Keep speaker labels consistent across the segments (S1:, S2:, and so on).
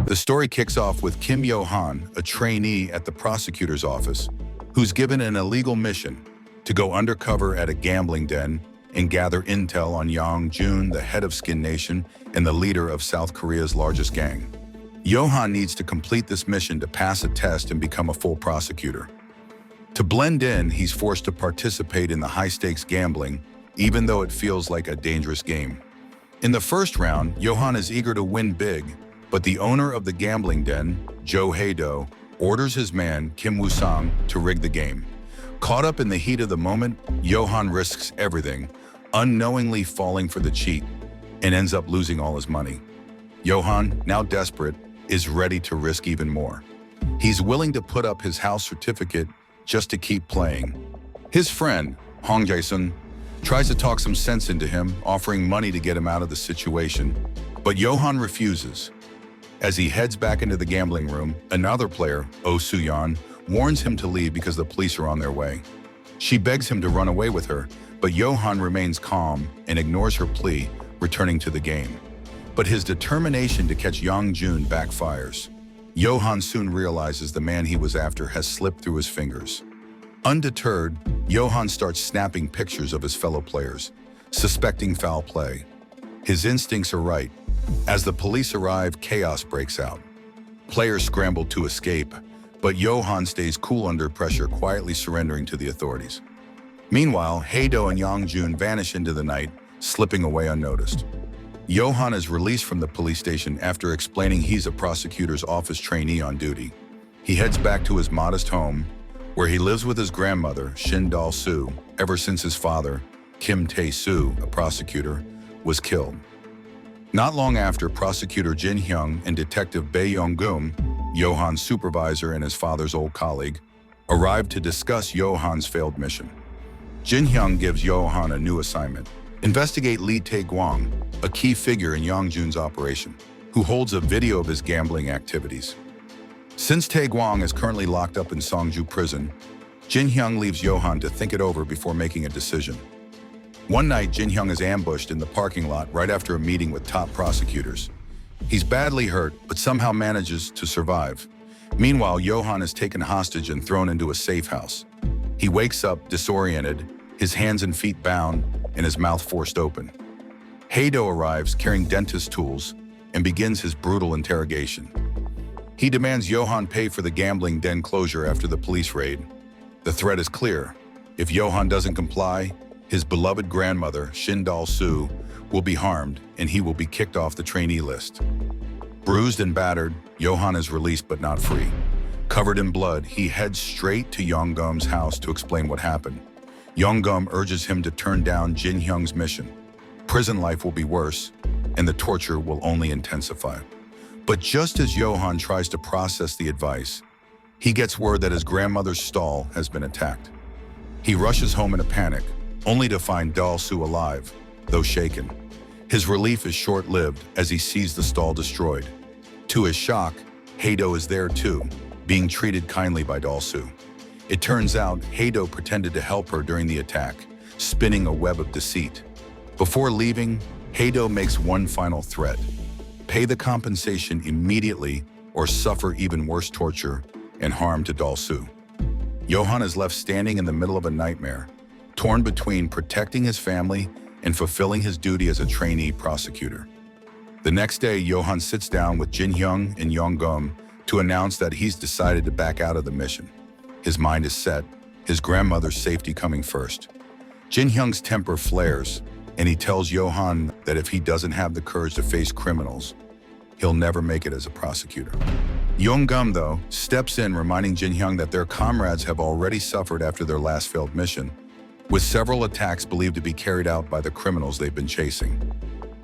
S1: The story kicks off with Kim Yo-han, a trainee at the prosecutor's office, who's given an illegal mission to go undercover at a gambling den and gather intel on Yang Jun, the head of Skin Nation and the leader of South Korea's largest gang. Yo-han needs to complete this mission to pass a test and become a full prosecutor. To blend in, he's forced to participate in the high-stakes gambling, even though it feels like a dangerous game. In the first round, Yo-han is eager to win big, but the owner of the gambling den, Jo Hae-do, orders his man, Kim Woo-sang, to rig the game. Caught up in the heat of the moment, Yo-han risks everything, unknowingly falling for the cheat, and ends up losing all his money. Yo-han, now desperate, is ready to risk even more. He's willing to put up his house certificate just to keep playing. His friend, Hong Jae-sun, tries to talk some sense into him, offering money to get him out of the situation, but Yo-han refuses. As he heads back into the gambling room, another player, Oh Soo-yeon, warns him to leave because the police are on their way. She begs him to run away with her, but Yo-han remains calm and ignores her plea, returning to the game. But his determination to catch Yang Jun backfires. Yo-han soon realizes the man he was after has slipped through his fingers. Undeterred, Yo-han starts snapping pictures of his fellow players, suspecting foul play. His instincts are right. As the police arrive, chaos breaks out. Players scramble to escape, but Yo-han stays cool under pressure, quietly surrendering to the authorities. Meanwhile, Hae-do and Yang Jun vanish into the night, slipping away unnoticed. Yo-han is released from the police station after explaining he's a prosecutor's office trainee on duty. He heads back to his modest home, where he lives with his grandmother, Shin Dal-soo, ever since his father, Kim Tae-soo, a prosecutor, was killed. Not long after, prosecutor Jin Hyung and detective Bae Yong-gum, Yo-han's supervisor and his father's old colleague, arrived to discuss Yo-han's failed mission. Jin Hyung gives Yo-han a new assignment: investigate Lee Tae-gwang, a key figure in Yang Jun's operation, who holds a video of his gambling activities. Since Tae-gwang is currently locked up in Sanju prison, Jin Hyung leaves Yo-han to think it over before making a decision. One night, Jin Hyung is ambushed in the parking lot right after a meeting with top prosecutors. He's badly hurt, but somehow manages to survive. Meanwhile, Yo-han is taken hostage and thrown into a safe house. He wakes up disoriented, his hands and feet bound, and his mouth forced open. Hae-do arrives carrying dentist tools and begins his brutal interrogation. He demands Yo-han pay for the gambling den closure after the police raid. The threat is clear. If Yo-han doesn't comply, his beloved grandmother, Shin Dal-soo, will be harmed and he will be kicked off the trainee list. Bruised and battered, Yo-han is released but not free. Covered in blood, he heads straight to Yong-gum's house to explain what happened. Yong-gum urges him to turn down Jin Hyung's mission. Prison life will be worse, and the torture will only intensify. But just as Yo-han tries to process the advice, he gets word that his grandmother's stall has been attacked. He rushes home in a panic, only to find Dal-soo alive, though shaken. His relief is short-lived as he sees the stall destroyed. To his shock, Hae-do is there too, being treated kindly by Dal-soo. It turns out Hae-do pretended to help her during the attack, spinning a web of deceit. Before leaving, Hae-do makes one final threat: pay the compensation immediately or suffer even worse torture and harm to Dal-soo. Yo-han is left standing in the middle of a nightmare, torn between protecting his family and fulfilling his duty as a trainee prosecutor. The next day, Yo-han sits down with Jin Hyung and Yong-gum to announce that he's decided to back out of the mission. His mind is set, his grandmother's safety coming first. Jin Hyung's temper flares, and he tells Yo-han that if he doesn't have the courage to face criminals, he'll never make it as a prosecutor. Yong-gum, though, steps in, reminding Jin Hyung that their comrades have already suffered after their last failed mission, with several attacks believed to be carried out by the criminals they've been chasing.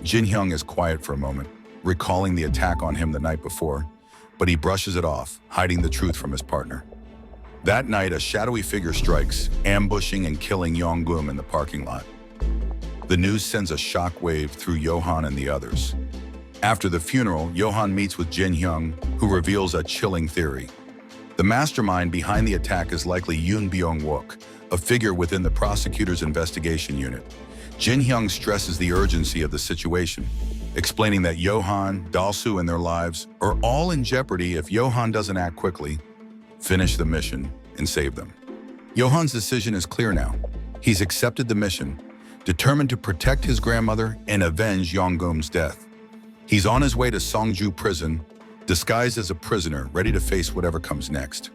S1: Jin Hyung is quiet for a moment, recalling the attack on him the night before, but he brushes it off, hiding the truth from his partner. That night, a shadowy figure strikes, ambushing and killing Yong-gum in the parking lot. The news sends a shockwave through Yo-han and the others. After the funeral, Yo-han meets with Jin Hyung, who reveals a chilling theory. The mastermind behind the attack is likely Yoon Byung-wook, a figure within the prosecutor's investigation unit. Jin Hyung stresses the urgency of the situation, explaining that Johan, Dalsu, and their lives are all in jeopardy if Johan doesn't act quickly, finish the mission, and save them. Johan's decision is clear now. He's accepted the mission, determined to protect his grandmother and avenge Yeonggeum's death. He's on his way to Sanju prison, disguised as a prisoner, ready to face whatever comes next.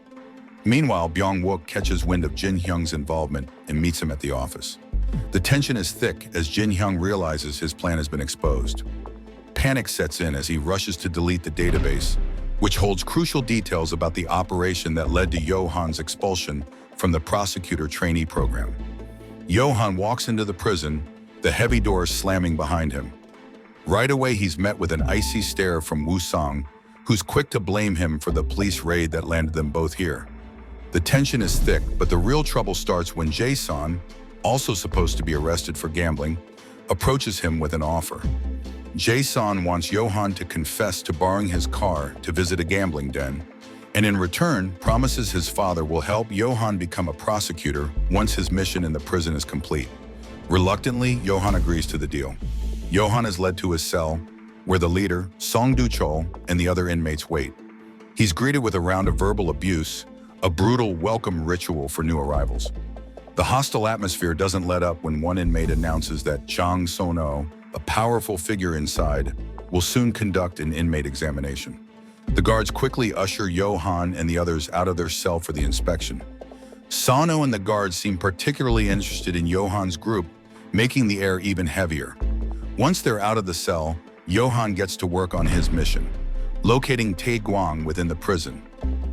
S1: Meanwhile, Byung-wook catches wind of Jin-hyung's involvement and meets him at the office. The tension is thick as Jin-hyung realizes his plan has been exposed. Panic sets in as he rushes to delete the database, which holds crucial details about the operation that led to Johan's expulsion from the prosecutor trainee program. Johan walks into the prison, the heavy doors slamming behind him. Right away, he's met with an icy stare from Woo-sung, who's quick to blame him for the police raid that landed them both here. The tension is thick, but the real trouble starts when Jae-sun, also supposed to be arrested for gambling, approaches him with an offer. Jae-sun wants Johan to confess to borrowing his car to visit a gambling den, and in return promises his father will help Johan become a prosecutor once his mission in the prison is complete. Reluctantly, Johan agrees to the deal. Johan is led to his cell, where the leader, Song Do-chol, and the other inmates wait. He's greeted with a round of verbal abuse, a brutal welcome ritual for new arrivals. The hostile atmosphere doesn't let up when one inmate announces that Jang Sono, a powerful figure inside, will soon conduct an inmate examination. The guards quickly usher Johan and the others out of their cell for the inspection. Sano and the guards seem particularly interested in Johan's group, making the air even heavier. Once they're out of the cell, Johan gets to work on his mission, locating Tae-gwang within the prison.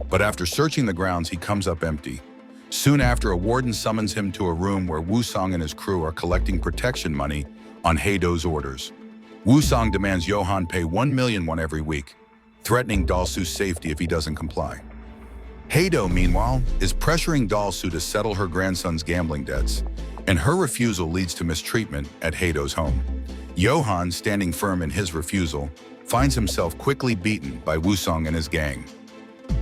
S1: But after searching the grounds, he comes up empty. Soon after, a warden summons him to a room where Woo-sung and his crew are collecting protection money on Hae-do's orders. Woo-sung demands Johan pay 1 million won every week, threatening Dalsu's safety if he doesn't comply. Hae-do, meanwhile, is pressuring Dalsu to settle her grandson's gambling debts, and her refusal leads to mistreatment at Hae-do's home. Johan, standing firm in his refusal, finds himself quickly beaten by Woo-sung and his gang.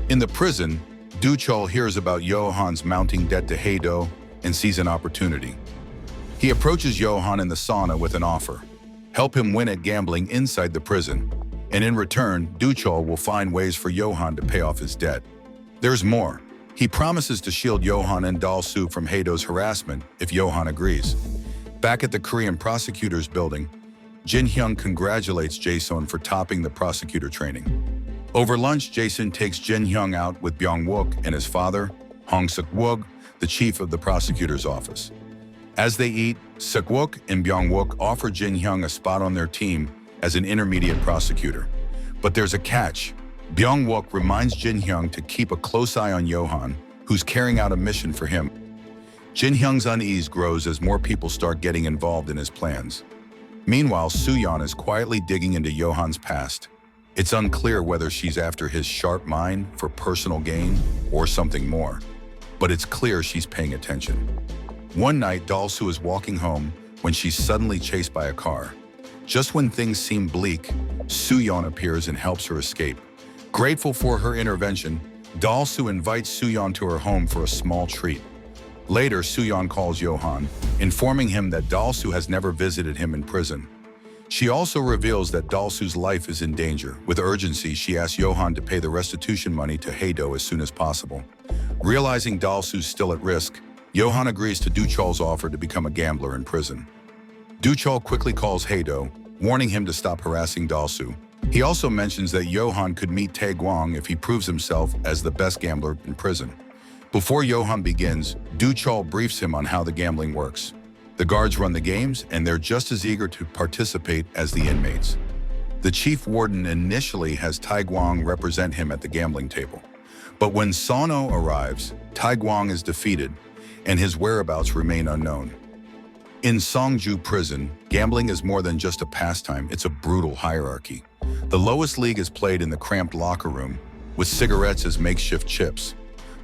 S1: In the prison, Do-chol hears about Johan's mounting debt to Hae-do and sees an opportunity. He approaches Johan in the sauna with an offer: help him win at gambling inside the prison, and in return, Do-chol will find ways for Johan to pay off his debt. There's more. He promises to shield Johan and Dalsu from Hae-do's harassment if Johan agrees. Back at the Korean prosecutor's building, Jin-hyung congratulates Jae-sun for topping the prosecutor training. Over lunch, Jae-sun takes Jin-hyung out with Byung-wook and his father, Hong Suk-wook, the chief of the prosecutor's office. As they eat, Suk-wook and Byung-wook offer Jin-hyung a spot on their team as an intermediate prosecutor. But there's a catch. Byung-wook reminds Jin-hyung to keep a close eye on Johan, who's carrying out a mission for him. Jin-hyung's unease grows as more people start getting involved in his plans. Meanwhile, Soo-yeon is quietly digging into Johan's past. It's unclear whether she's after his sharp mind for personal gain or something more, but it's clear she's paying attention. One night, Dalsu is walking home when she's suddenly chased by a car. Just when things seem bleak, Soo-yeon appears and helps her escape. Grateful for her intervention, Dalsu invites Soo-yeon to her home for a small treat. Later, Soo-yeon calls Johan, informing him that Dalsu has never visited him in prison. She also reveals that Dalsu's life is in danger. With urgency, she asks Johan to pay the restitution money to Hae-do as soon as possible. Realizing Dalsu's still at risk, Johan agrees to Do-chol's offer to become a gambler in prison. Do-chol quickly calls Hae-do, warning him to stop harassing Dalsu. He also mentions that Johan could meet Tae-gwang if he proves himself as the best gambler in prison. Before Johan begins, Do-chol briefs him on how the gambling works. The guards run the games, and they're just as eager to participate as the inmates. The chief warden initially has Tae-gwang represent him at the gambling table. But when Sono arrives, Tae-gwang is defeated, and his whereabouts remain unknown. In Songju prison, gambling is more than just a pastime, it's a brutal hierarchy. The lowest league is played in the cramped locker room, with cigarettes as makeshift chips.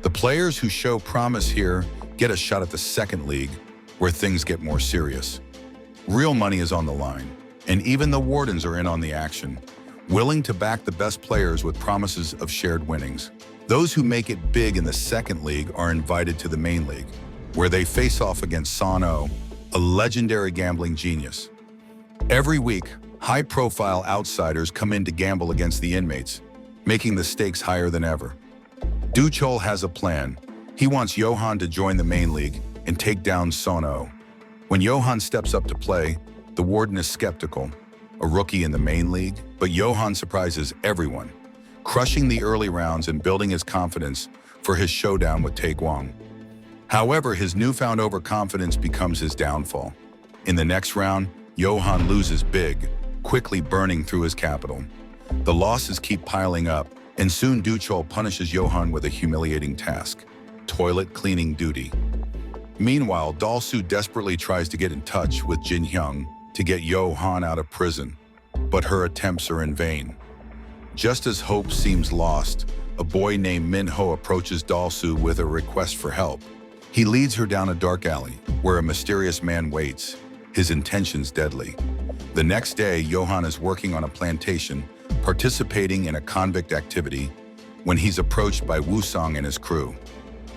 S1: The players who show promise here get a shot at the second league, where things get more serious. Real money is on the line, and even the wardens are in on the action, willing to back the best players with promises of shared winnings. Those who make it big in the second league are invited to the main league, where they face off against Sano, a legendary gambling genius. Every week, High-profile outsiders come in to gamble against the inmates, making the stakes higher than ever. Judicial has a plan. He wants Johan to join the main league and take down Sono. When Johan steps up to play, the warden is skeptical. A rookie in the main league, but Johan surprises everyone, crushing the early rounds and building his confidence for his showdown with Taekwon. However, his newfound overconfidence becomes his downfall. In the next round, Johan loses big, quickly burning through his capital. The losses keep piling up, and soon Judicial punishes Johan with a humiliating task: toilet cleaning duty. Meanwhile, Dalsu desperately tries to get in touch with Jin Hyung to get Johan out of prison, but her attempts are in vain. Just as hope seems lost, a boy named Min-ho approaches Dalsu with a request for help. He leads her down a dark alley, where a mysterious man waits, his intentions deadly. The next day, Johan is working on a plantation, participating in a convict activity, when he's approached by Woo-sung and his crew.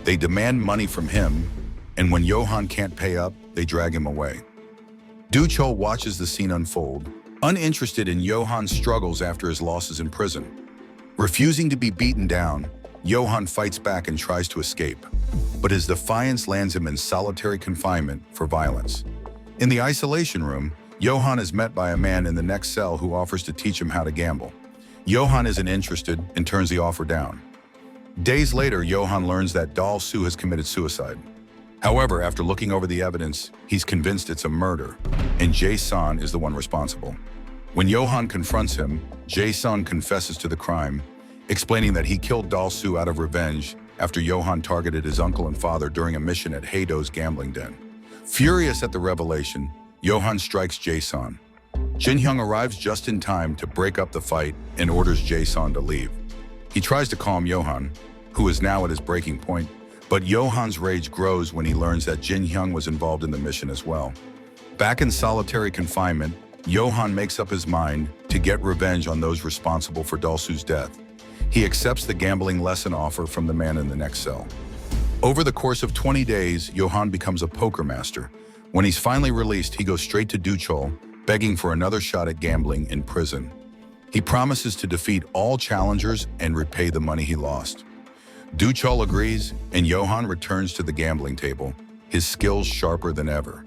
S1: They demand money from him, and when Johan can't pay up, they drag him away. Judicial watches the scene unfold, uninterested in Johan's struggles after his losses in prison. Refusing to be beaten down, Johan fights back and tries to escape, but his defiance lands him in solitary confinement for violence. In the isolation room, Johan is met by a man in the next cell who offers to teach him how to gamble. Johan isn't interested and turns the offer down. Days later, Johan learns that Dalsu has committed suicide. However, after looking over the evidence, he's convinced it's a murder, and Jae-sun is the one responsible. When Johan confronts him, Jae-sun confesses to the crime, explaining that he killed Dalsu out of revenge after Johan targeted his uncle and father during a mission at Haedo's gambling den. Furious at the revelation, Johan strikes Jae-sun. Jin Hyung arrives just in time to break up the fight and orders Jae-sun to leave. He tries to calm Johan, who is now at his breaking point, but Johan's rage grows when he learns that Jin Hyung was involved in the mission as well. Back in solitary confinement, Johan makes up his mind to get revenge on those responsible for Dalsu's death. He accepts the gambling lesson offer from the man in the next cell. Over the course of 20 days, Johan becomes a poker master. When he's finally released, he goes straight to Judicial, begging for another shot at gambling in prison. He promises to defeat all challengers and repay the money he lost. Judicial agrees, and Johan returns to the gambling table, his skills sharper than ever.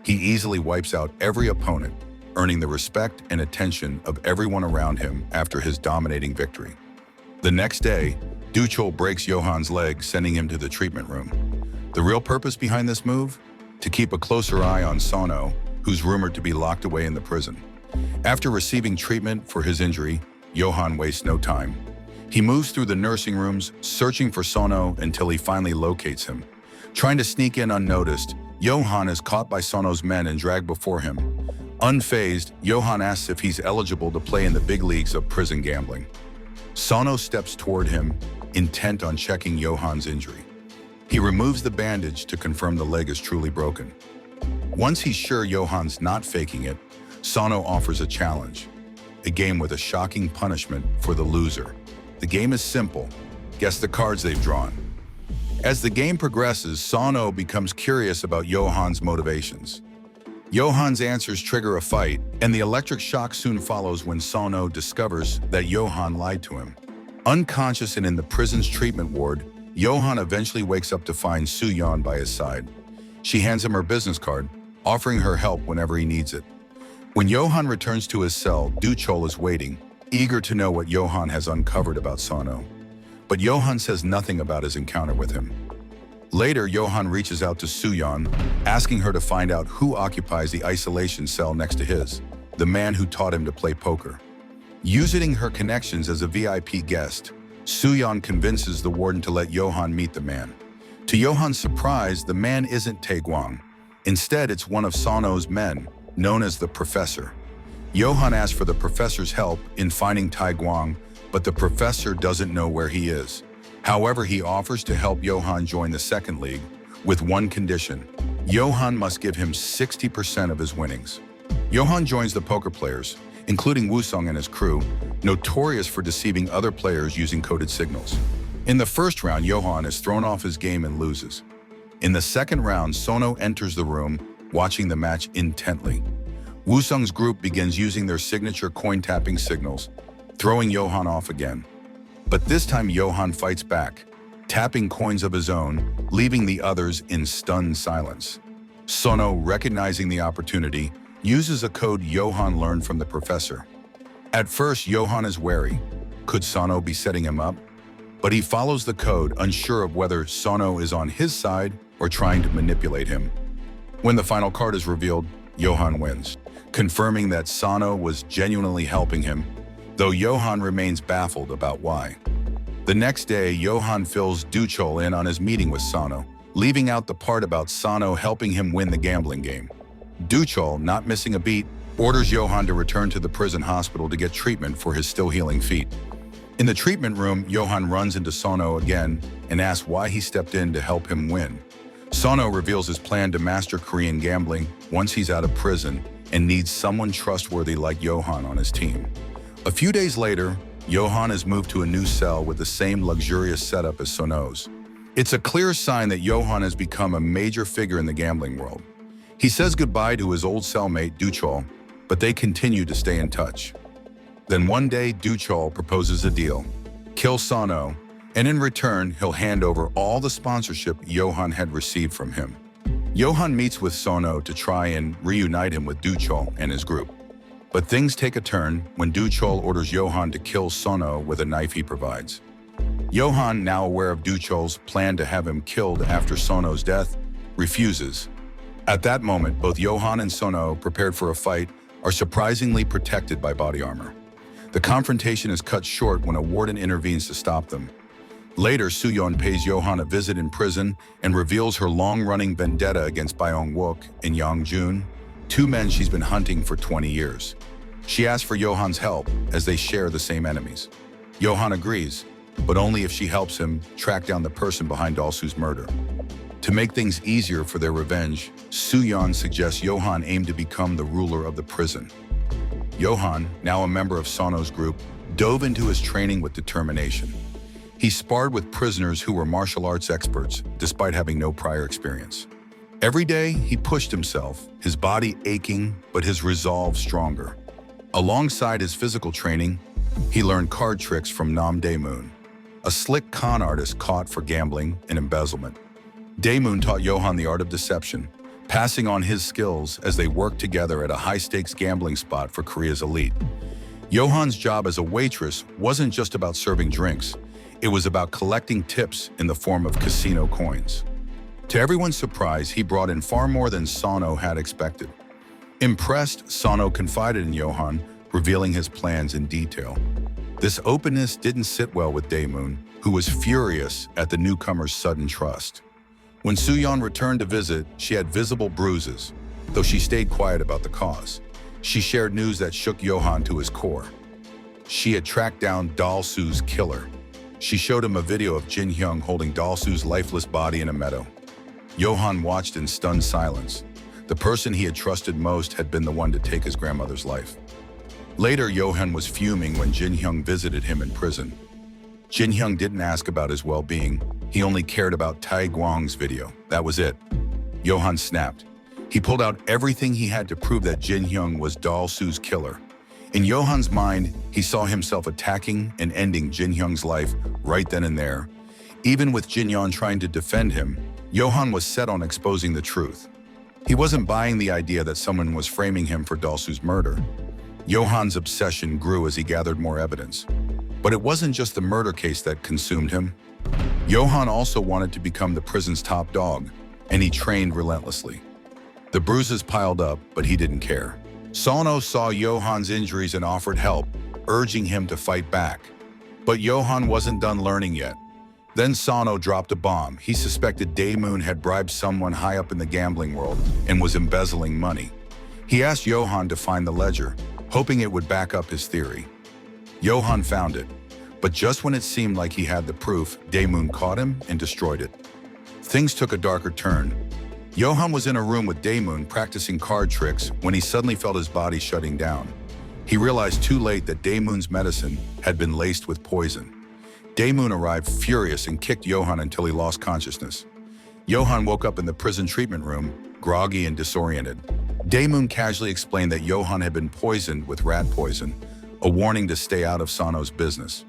S1: He easily wipes out every opponent, earning the respect and attention of everyone around him after his dominating victory. The next day, Judicial breaks Johan's leg, sending him to the treatment room. The real purpose behind this move? To keep a closer eye on Sono, who's rumored to be locked away in the prison. After receiving treatment for his injury, Johan wastes no time. He moves through the nursing rooms, searching for Sono until he finally locates him. Trying to sneak in unnoticed, Johan is caught by Sono's men and dragged before him. Unfazed, Johan asks if he's eligible to play in the big leagues of prison gambling. Sono steps toward him, intent on checking Johan's injury. He removes the bandage to confirm the leg is truly broken. Once he's sure Johan's not faking it, Sono offers a challenge, a game with a shocking punishment for the loser. The game is simple. Guess the cards they've drawn. As the game progresses, Sono becomes curious about Johan's motivations. Johan's answers trigger a fight, and the electric shock soon follows when Sono discovers that Johan lied to him. Unconscious and in the prison's treatment ward, Johan eventually wakes up to find Soo-yeon by his side. She hands him her business card, offering her help whenever he needs it. When Johan returns to his cell, Judicial is waiting, eager to know what Johan has uncovered about Sono. But Johan says nothing about his encounter with him. Later, Johan reaches out to Soo-yeon, asking her to find out who occupies the isolation cell next to his, the man who taught him to play poker. Using her connections as a VIP guest, Soo-yeon convinces the warden to let Johan meet the man. To Johan's surprise, the man isn't Taekwon. Instead, it's one of Sono's men, known as the Professor. Johan asks for the Professor's help in finding Taekwon, but the Professor doesn't know where he is. However, he offers to help Johan join the second league, with one condition. Johan must give him 60% of his winnings. Johan joins the poker players, including Woo-sung and his crew, notorious for deceiving other players using coded signals. In the first round, Johan is thrown off his game and loses. In the second round, Sono enters the room, watching the match intently. Woo-sung's group begins using their signature coin-tapping signals, throwing Johan off again. But this time Johan fights back, tapping coins of his own, leaving the others in stunned silence. Sono, recognizing the opportunity, uses a code Johan learned from the professor. At first, Johan is wary. Could Sono be setting him up? But he follows the code, unsure of whether Sono is on his side or trying to manipulate him. When the final card is revealed, Johan wins, confirming that Sono was genuinely helping him, though Johan remains baffled about why. The next day, Johan fills Judicial in on his meeting with Sono, leaving out the part about Sono helping him win the gambling game. Judicial, not missing a beat, orders Johan to return to the prison hospital to get treatment for his still healing feet. In the treatment room, Johan runs into Sono again and asks why he stepped in to help him win. Sono reveals his plan to master Korean gambling once he's out of prison and needs someone trustworthy like Johan on his team. A few days later, Johan is moved to a new cell with the same luxurious setup as Sono's. It's a clear sign that Johan has become a major figure in the gambling world. He says goodbye to his old cellmate, Judicial, but they continue to stay in touch. Then one day, Judicial proposes a deal: kill Sono, and in return, he'll hand over all the sponsorship Johan had received from him. Johan meets with Sono to try and reunite him with Judicial and his group. But things take a turn when Judicial orders Johan to kill Sono with a knife he provides. Johan, now aware of Judicial's plan to have him killed after Sono's death, refuses. At that moment, both Johan and Sono, prepared for a fight, are surprisingly protected by body armor. The confrontation is cut short when a warden intervenes to stop them. Later, Soo-yeon pays Johan a visit in prison and reveals her long-running vendetta against Byung-wook and Young-jun, two men she's been hunting for 20 years. She asks for Johan's help as they share the same enemies. Johan agrees, but only if she helps him track down the person behind Dal-soo's murder. To make things easier for their revenge, Soo-yeon suggests Johan aim to become the ruler of the prison. Johan, now a member of Sono's group, dove into his training with determination. He sparred with prisoners who were martial arts experts, despite having no prior experience. Every day, he pushed himself, his body aching, but his resolve stronger. Alongside his physical training, he learned card tricks from Nam Dae-moon, a slick con artist caught for gambling and embezzlement. Dae-moon taught Johan the art of deception, passing on his skills as they worked together at a high-stakes gambling spot for Korea's elite. Johan's job as a waitress wasn't just about serving drinks. It was about collecting tips in the form of casino coins. To everyone's surprise, he brought in far more than Sono had expected. Impressed, Sono confided in Johan, revealing his plans in detail. This openness didn't sit well with Dae-moon, who was furious at the newcomer's sudden trust. When Soo-yeon returned to visit, she had visible bruises, though she stayed quiet about the cause. She shared news that shook Johan to his core. She had tracked down Dal-soo's killer. She showed him a video of Jin-hyung holding Dal-soo's lifeless body in a meadow. Johan watched in stunned silence. The person he had trusted most had been the one to take his grandmother's life. Later, Johan was fuming when Jin-hyung visited him in prison. Jin-hyung didn't ask about his well-being. He only cared about Tae-gwang's video. That was it. Johan snapped. He pulled out everything he had to prove that Jin-hyung was Dal-soo's killer. In Johan's mind, he saw himself attacking and ending Jin-hyung's life right then and there. Even with Jin-hyung trying to defend him, Johan was set on exposing the truth. He wasn't buying the idea that someone was framing him for Dal-soo's murder. Johan's obsession grew as he gathered more evidence. But it wasn't just the murder case that consumed him. Johan also wanted to become the prison's top dog, and he trained relentlessly. The bruises piled up, but he didn't care. Sono saw Johan's injuries and offered help, urging him to fight back. But Johan wasn't done learning yet. Then Sono dropped a bomb. He suspected Dae-moon had bribed someone high up in the gambling world and was embezzling money. He asked Johan to find the ledger, hoping it would back up his theory. Johan found it, but just when it seemed like he had the proof, Dae-moon caught him and destroyed it. Things took a darker turn. Johan was in a room with Dae-moon practicing card tricks when he suddenly felt his body shutting down. He realized too late that Dae-moon's medicine had been laced with poison. Dae-moon arrived furious and kicked Johan until he lost consciousness. Johan woke up in the prison treatment room, groggy and disoriented. Daemoon casually explained that Johan had been poisoned with rat poison, a warning to stay out of Sano's business.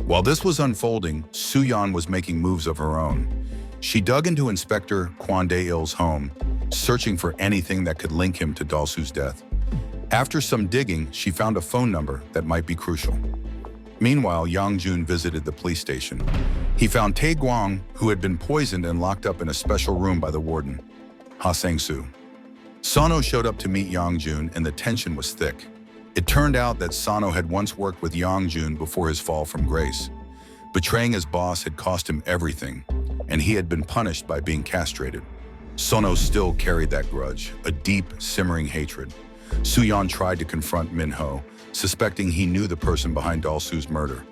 S1: While this was unfolding, Soo-yeon was making moves of her own. She dug into Inspector Kwon Dae-il's home, searching for anything that could link him to Dal-soo's death. After some digging, she found a phone number that might be crucial. Meanwhile, Yang-jun visited the police station. He found Tae-gwang, who had been poisoned and locked up in a special room by the warden, Ha Sang-soo. Sano showed up to meet Yang-jun, and the tension was thick. It turned out that Sano had once worked with Yang-jun before his fall from grace. Betraying his boss had cost him everything, and he had been punished by being castrated. Sano still carried that grudge, a deep, simmering hatred. Soo-yeon tried to confront Min-ho, suspecting he knew the person behind Dal-soo's murder.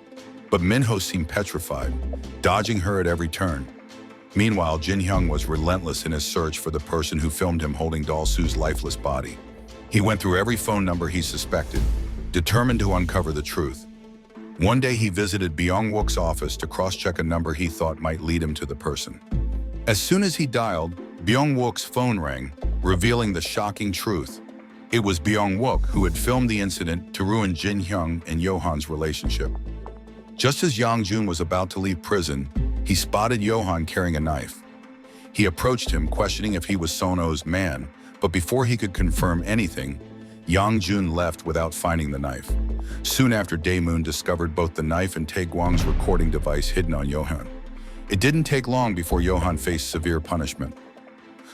S1: But Min-ho seemed petrified, dodging her at every turn. Meanwhile, Jin-hyung was relentless in his search for the person who filmed him holding Dal-soo's lifeless body. He went through every phone number he suspected, determined to uncover the truth. One day he visited Byung-wook's office to cross-check a number he thought might lead him to the person. As soon as he dialed, Byung-wook's phone rang, revealing the shocking truth. It was Byung-wook who had filmed the incident to ruin Jin-hyung and Johan's relationship. Just as Yang-jun was about to leave prison, he spotted Johan carrying a knife. He approached him, questioning if he was Sono's man, but before he could confirm anything, Yang-jun left without finding the knife. Soon after, Daemoon discovered both the knife and Tae-gwang's recording device hidden on Johan. It didn't take long before Johan faced severe punishment.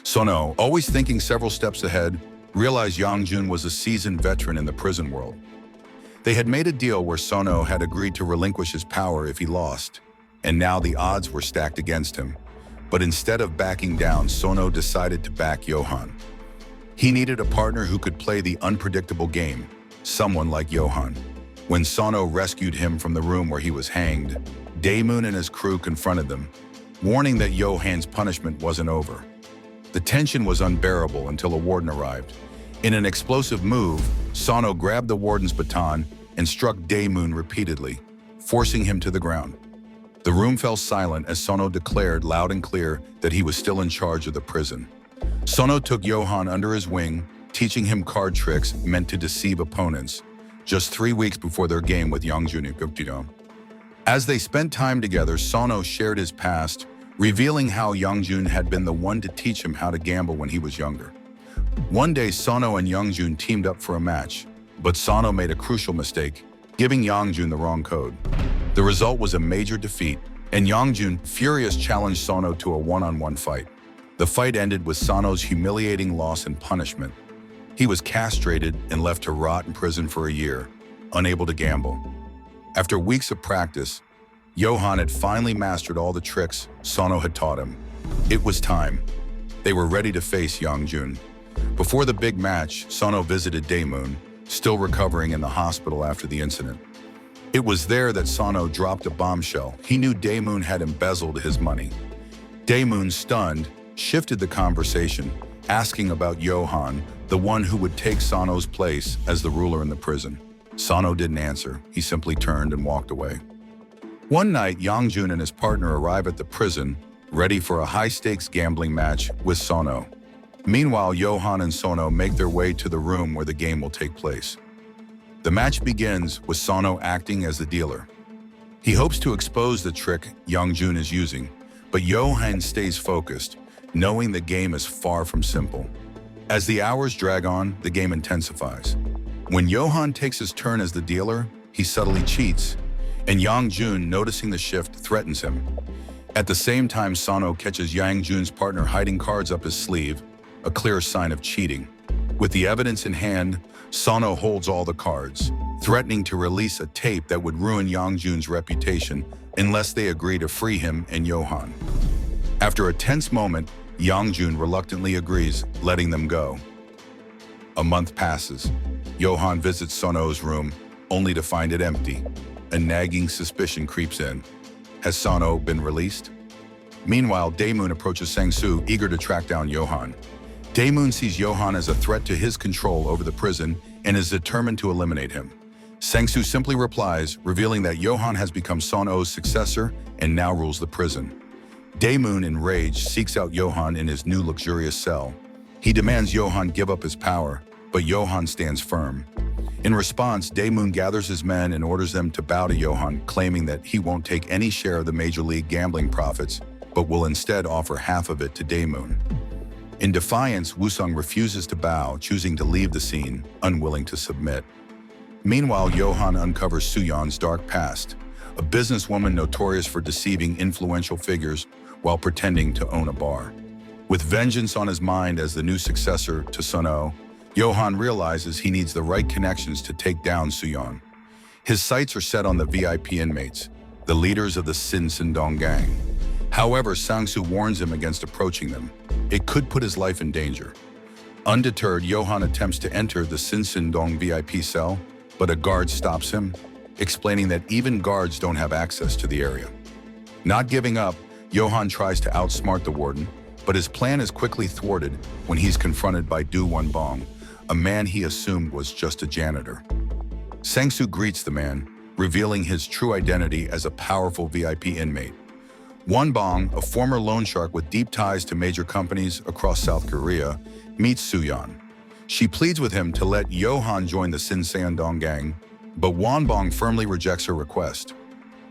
S1: Sono, always thinking several steps ahead, realized Yang-jun was a seasoned veteran in the prison world. They had made a deal where Sono had agreed to relinquish his power if he lost, and now the odds were stacked against him. But instead of backing down, Sono decided to back Johan. He needed a partner who could play the unpredictable game, someone like Johan. When Sono rescued him from the room where he was hanged, Daemoon and his crew confronted them, warning that Johan's punishment wasn't over. The tension was unbearable until a warden arrived. In an explosive move, Sono grabbed the warden's baton and struck Daemoon repeatedly, forcing him to the ground. The room fell silent as Sono declared loud and clear that he was still in charge of the prison. Sono took Johan under his wing, teaching him card tricks meant to deceive opponents, just 3 weeks before their game with Yang-jun. As they spent time together, Sono shared his past, revealing how Yang-jun had been the one to teach him how to gamble when he was younger. One day, Sono and Yang-jun teamed up for a match, but Sono made a crucial mistake, giving Yang-jun the wrong code. The result was a major defeat, and Yang-jun, furious, challenged Sono to a one-on-one fight. The fight ended with Sono's humiliating loss and punishment. He was castrated and left to rot in prison for a year, unable to gamble. After weeks of practice, Johan had finally mastered all the tricks Sono had taught him. It was time. They were ready to face Yang-jun. Before the big match, Sono visited Daemoon, still recovering in the hospital after the incident. It was there that Sono dropped a bombshell. He knew Daemoon had embezzled his money. Daemoon, stunned, shifted the conversation, asking about Johan, the one who would take Sono's place as the ruler in the prison. Sono didn't answer. He simply turned and walked away. One night, Yang-jun and his partner arrive at the prison, ready for a high-stakes gambling match with Sono. Meanwhile, Johan and Sono make their way to the room where the game will take place. The match begins with Sono acting as the dealer. He hopes to expose the trick Yang-jun is using, but Johan stays focused, knowing the game is far from simple. As the hours drag on, the game intensifies. When Johan takes his turn as the dealer, he subtly cheats, and Yang-jun, noticing the shift, threatens him. At the same time, Sono catches Yang-jun's partner hiding cards up his sleeve, a clear sign of cheating. With the evidence in hand, Sono holds all the cards, threatening to release a tape that would ruin Yang-jun's reputation unless they agree to free him and Johan. After a tense moment, Yang-jun reluctantly agrees, letting them go. A month passes. Johan visits Sono's room, only to find it empty. A nagging suspicion creeps in. Has Sono been released? Meanwhile, Daemoon approaches Sang-soo, eager to track down Johan. Daemoon sees Johan as a threat to his control over the prison and is determined to eliminate him. Sang-soo simply replies, revealing that Johan has become Sono's successor and now rules the prison. Daemoon, enraged, seeks out Johan in his new luxurious cell. He demands Johan give up his power, but Johan stands firm. In response, Dae-moon gathers his men and orders them to bow to Johan, claiming that he won't take any share of the Major League gambling profits, but will instead offer half of it to Dae-moon. In defiance, Woo-sung refuses to bow, choosing to leave the scene, unwilling to submit. Meanwhile, Johan uncovers Soo-yeon's dark past, a businesswoman notorious for deceiving influential figures while pretending to own a bar. With vengeance on his mind as the new successor to Sun-oh, Johan realizes he needs the right connections to take down Soo-yeon. His sights are set on the VIP inmates, the leaders of the Sin-sin-dong gang. However, Sang-soo warns him against approaching them. It could put his life in danger. Undeterred, Johan attempts to enter the Sin-sin-dong VIP cell, but a guard stops him, explaining that even guards don't have access to the area. Not giving up, Johan tries to outsmart the warden, but his plan is quickly thwarted when he's confronted by Do Won-bong, a man he assumed was just a janitor. Sang-soo greets the man, revealing his true identity as a powerful VIP inmate. Won-bong, a former loan shark with deep ties to major companies across South Korea, meets Soo-yeon. She pleads with him to let Johan join the Sin-sin-dong gang, but Won-bong firmly rejects her request.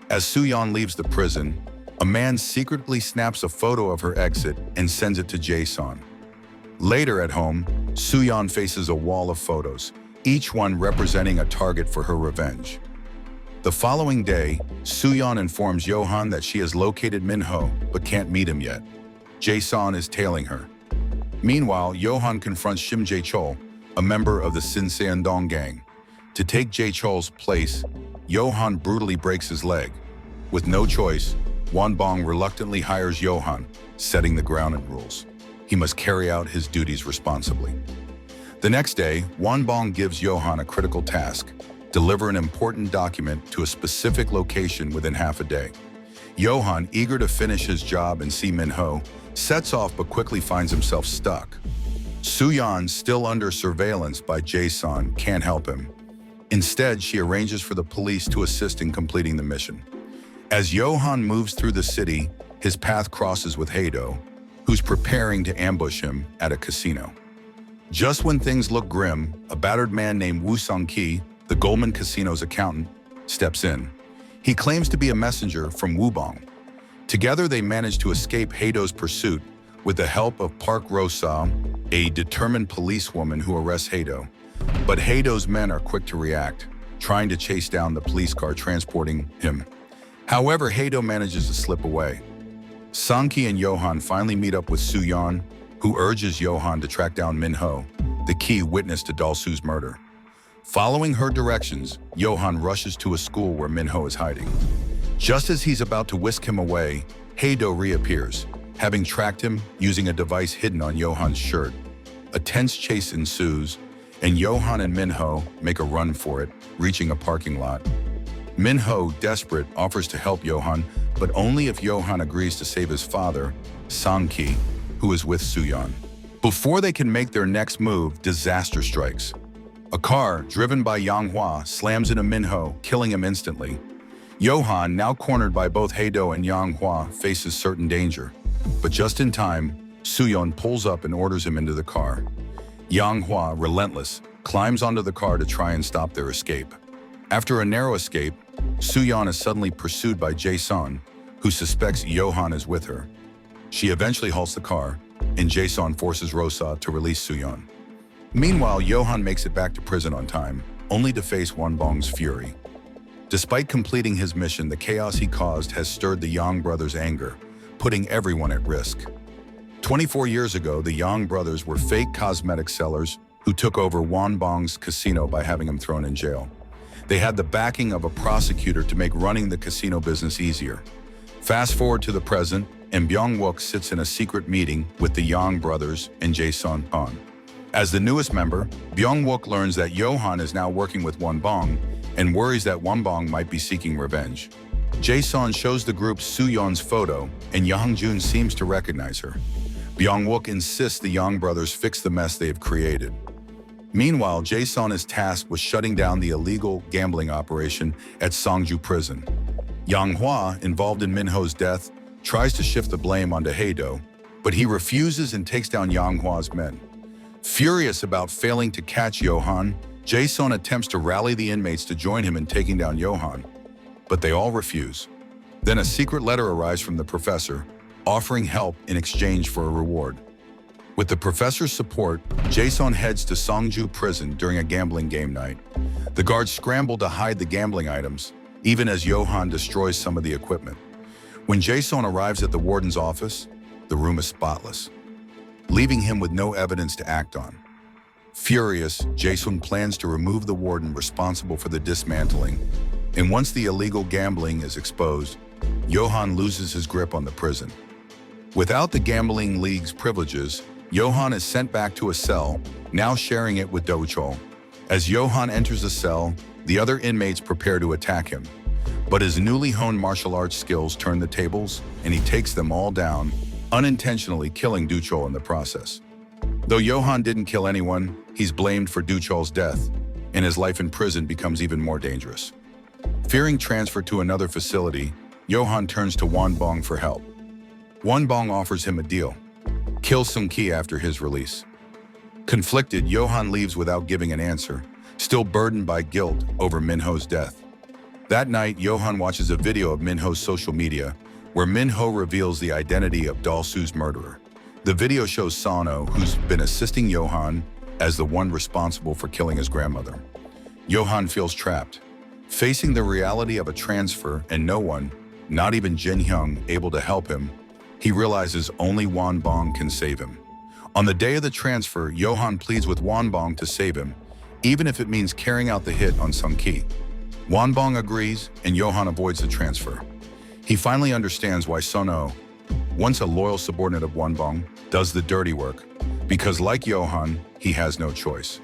S1: As Soo-yeon leaves the prison, a man secretly snaps a photo of her exit and sends it to Jae-son. Later at home, Soo-yeon faces a wall of photos, each one representing a target for her revenge. The following day, Soo-yeon informs Johan that she has located Min-ho but can't meet him yet. Jae-son is tailing her. Meanwhile, Johan confronts Shim Jae-chol, a member of the Sin-sin-dong gang. To take Jae-chol's place, Johan brutally breaks his leg. With no choice, Won-bong reluctantly hires Johan, setting the ground rules. He must carry out his duties responsibly. The next day, Won-bong gives Johan a critical task: deliver an important document to a specific location within half a day. Johan, eager to finish his job and see Min-ho, sets off but quickly finds himself stuck. Soo-yeon, still under surveillance by Jae-son, can't help him. Instead, she arranges for the police to assist in completing the mission. As Johan moves through the city, his path crosses with Hae-do, who's preparing to ambush him at a casino. Just when things look grim, a battered man named Woo Sung-ki, the Goldman Casino's accountant, steps in. He claims to be a messenger from Woo-bong. Together, they manage to escape Hae-do's pursuit with the help of Park Ro-sa, a determined policewoman who arrests Hae-do. But Hae-do's men are quick to react, trying to chase down the police car transporting him. However, Hae-do manages to slip away. Sang-ki and Johan finally meet up with Soo-yeon, who urges Johan to track down Min-ho, the key witness to Dal-soo's murder. Following her directions, Johan rushes to a school where Min-ho is hiding. Just as he's about to whisk him away, Hae-do reappears, having tracked him using a device hidden on Johan's shirt. A tense chase ensues, and Johan and Min-ho make a run for it, reaching a parking lot. Min-ho, desperate, offers to help Johan, but only if Johan agrees to save his father, Sang-ki, who is with Soo-yeon. Before they can make their next move, disaster strikes. A car, driven by Yang-hwa, slams into Min-ho, killing him instantly. Johan, now cornered by both Hae-do and Yang-hwa, faces certain danger. But just in time, Soo-yeon pulls up and orders him into the car. Yang-hwa, relentless, climbs onto the car to try and stop their escape. After a narrow escape, Soo-yeon is suddenly pursued by Jae-son, who suspects Johan is with her. She eventually halts the car, and Jae-son forces Ro-sa to release Soo-yeon. Meanwhile, Johan makes it back to prison on time, only to face Won-bong's fury. Despite completing his mission, the chaos he caused has stirred the Yang brothers' anger, putting everyone at risk. 24 years ago, the Yang brothers were fake cosmetic sellers who took over Won-bong's casino by having him thrown in jail. They had the backing of a prosecutor to make running the casino business easier. Fast forward to the present, and Byung-wook sits in a secret meeting with the Yang brothers and Jae-son. As the newest member, Byung-wook learns that Johan is now working with Won-bong and worries that Won-bong might be seeking revenge. Jae-son shows the group Soo-yeon's photo, and Yang-jun seems to recognize her. Byung-wook insists the Yang brothers fix the mess they have created. Meanwhile, Jae-son is tasked with shutting down the illegal gambling operation at Sanju prison. Yang-hwa, involved in Min-ho's death, tries to shift the blame onto Hae-do, but he refuses and takes down Yang-hwa's men. Furious about failing to catch Johan, Jason attempts to rally the inmates to join him in taking down Johan, but they all refuse. Then a secret letter arrives from the professor, offering help in exchange for a reward. With the professor's support, Jason heads to Sanju prison during a gambling game night. The guards scramble to hide the gambling items, even as Johan destroys some of the equipment. When Jason arrives at the warden's office, the room is spotless, leaving him with no evidence to act on. Furious, Jason plans to remove the warden responsible for the dismantling, and once the illegal gambling is exposed, Johan loses his grip on the prison. Without the gambling league's privileges, Johan is sent back to a cell, now sharing it with judicial. As Johan enters the cell, the other inmates prepare to attack him. But his newly honed martial arts skills turn the tables, and he takes them all down, unintentionally killing Duchol in the process. Though Johan didn't kill anyone, he's blamed for Duchol's death, and his life in prison becomes even more dangerous. Fearing transfer to another facility, Johan turns to Wanbong for help. Wanbong offers him a deal: kill Sung-ki after his release. Conflicted, Johan leaves without giving an answer, still burdened by guilt over Minho's death. That night, Johan watches a video of Minho's social media, where Minho reveals the identity of Dalsu's murderer. The video shows Sano, who's been assisting Johan, as the one responsible for killing his grandmother. Johan feels trapped, facing the reality of a transfer and no one, not even Jin Hyung, able to help him. He realizes only Wanbong can save him. On the day of the transfer, Johan pleads with Wanbong to save him, even if it means carrying out the hit on Sung-ki. Wanbong agrees, and Johan avoids the transfer. He finally understands why Sono, once a loyal subordinate of Wanbong, does the dirty work, because like Johan, he has no choice.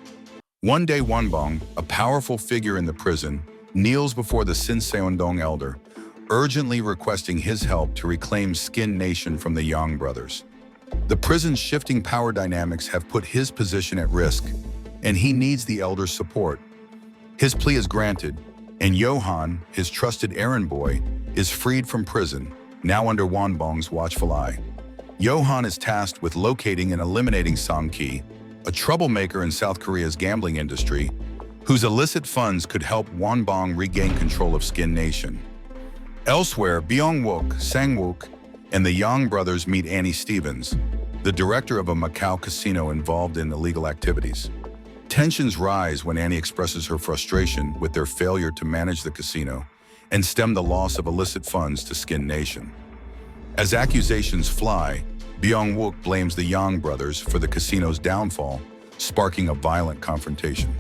S1: One day, Wanbong, a powerful figure in the prison, kneels before the Sinseondong elder, urgently requesting his help to reclaim Skin Nation from the Yang brothers. The prison's shifting power dynamics have put his position at risk, and he needs the elder's support. His plea is granted, and Johan, his trusted errand boy, is freed from prison, now under Wanbong's watchful eye. Johan is tasked with locating and eliminating Sung-ki, a troublemaker in South Korea's gambling industry, whose illicit funds could help Wanbong regain control of Skin Nation. Elsewhere, Byung-wook, Sang-wook, and the Yang brothers meet Annie Stevens, the director of a Macau casino involved in illegal activities. Tensions rise when Annie expresses her frustration with their failure to manage the casino and stem the loss of illicit funds to Skin Nation. As accusations fly, Byung-wook blames the Yang brothers for the casino's downfall, sparking a violent confrontation.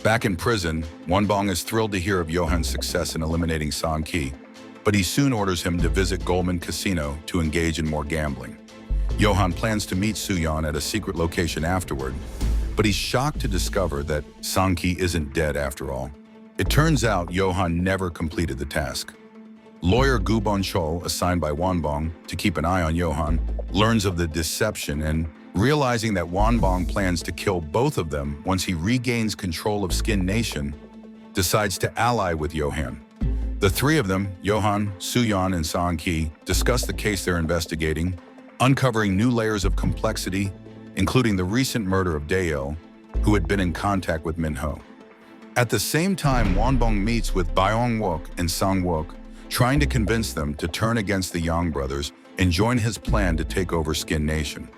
S1: Back in prison, Wanbong is thrilled to hear of Johan's success in eliminating Sung-ki, but he soon orders him to visit Goldman Casino to engage in more gambling. Johan plans to meet Soo-yeon at a secret location afterward, but he's shocked to discover that Sung-ki isn't dead after all. It turns out Johan never completed the task. Lawyer Gu Bon-chol, assigned by Wanbong to keep an eye on Johan, learns of the deception and, realizing that Wanbong plans to kill both of them once he regains control of Skin Nation, decides to ally with Johan. The three of them, Johan, Soo-yeon, and Sung-ki, discuss the case they're investigating, uncovering new layers of complexity, including the recent murder of Daeil, who had been in contact with Minho. At the same time, Wanbong meets with Byung-wook and Sang-wook, trying to convince them to turn against the Yang brothers and join his plan to take over Skin Nation.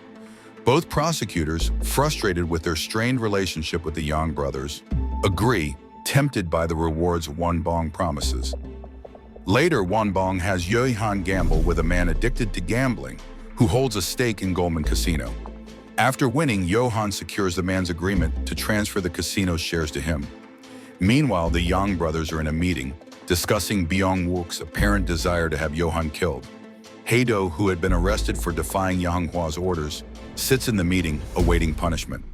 S1: Both prosecutors, frustrated with their strained relationship with the Yang brothers, agree, tempted by the rewards Wanbong promises. Later, Wanbong has Johan gamble with a man addicted to gambling, who holds a stake in Goldman Casino. After winning, Johan secures the man's agreement to transfer the casino's shares to him. Meanwhile, the Yang brothers are in a meeting, discussing Byung-wook's apparent desire to have Johan killed. Hae-do, who had been arrested for defying Yang-hwa's orders, sits in the meeting, awaiting punishment.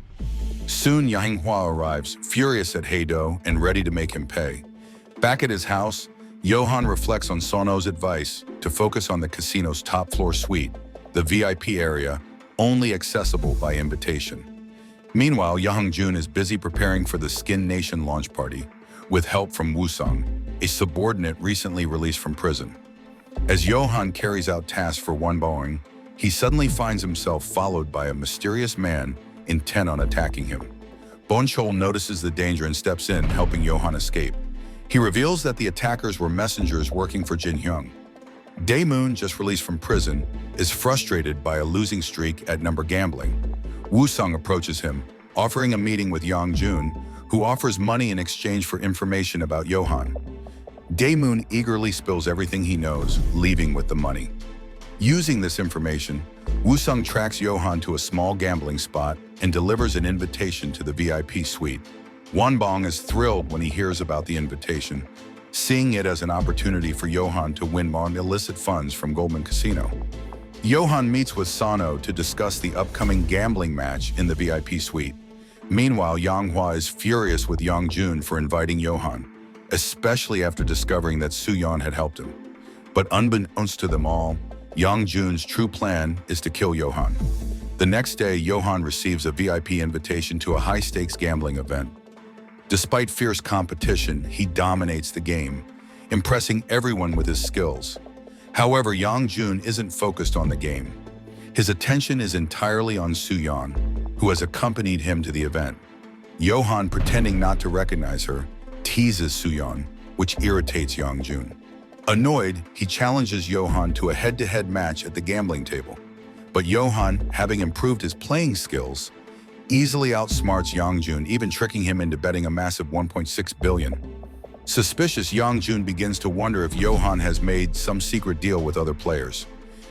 S1: Soon, Yang-hwa arrives, furious at Hae-do and ready to make him pay. Back at his house, Johan reflects on Sono's advice to focus on the casino's top-floor suite, the VIP area, only accessible by invitation. Meanwhile, Young-jun is busy preparing for the Skin Nation launch party, with help from Woo-sung, a subordinate recently released from prison. As Johan carries out tasks for Wanbong, he suddenly finds himself followed by a mysterious man intent on attacking him. Bonchol notices the danger and steps in, helping Johan escape. He reveals that the attackers were messengers working for Jin Hyung. Dae-moon, just released from prison, is frustrated by a losing streak at number gambling. Woo-sung approaches him, offering a meeting with Yang Jun, who offers money in exchange for information about Johan. Dae-moon eagerly spills everything he knows, leaving with the money. Using this information, Woo-sung tracks Johan to a small gambling spot and delivers an invitation to the VIP suite. Won-bong is thrilled when he hears about the invitation, seeing it as an opportunity for Johan to win more illicit funds from Goldman Casino. Johan meets with Sano to discuss the upcoming gambling match in the VIP suite. Meanwhile, Yang Hwa is furious with Yang Jun for inviting Johan, especially after discovering that Soo-yeon had helped him. But unbeknownst to them all, Yang Jun's true plan is to kill Johan. The next day, Johan receives a VIP invitation to a high-stakes gambling event. Despite fierce competition, he dominates the game, impressing everyone with his skills. However, Yang Jun isn't focused on the game. His attention is entirely on Soo-yeon, who has accompanied him to the event. Johan, pretending not to recognize her, teases Soo-yeon, which irritates Yang Jun. Annoyed, he challenges Johan to a head-to-head match at the gambling table. But Johan, having improved his playing skills, easily outsmarts Yang Jun, even tricking him into betting a massive 1.6 billion. Suspicious, Yang Jun begins to wonder if Johan has made some secret deal with other players,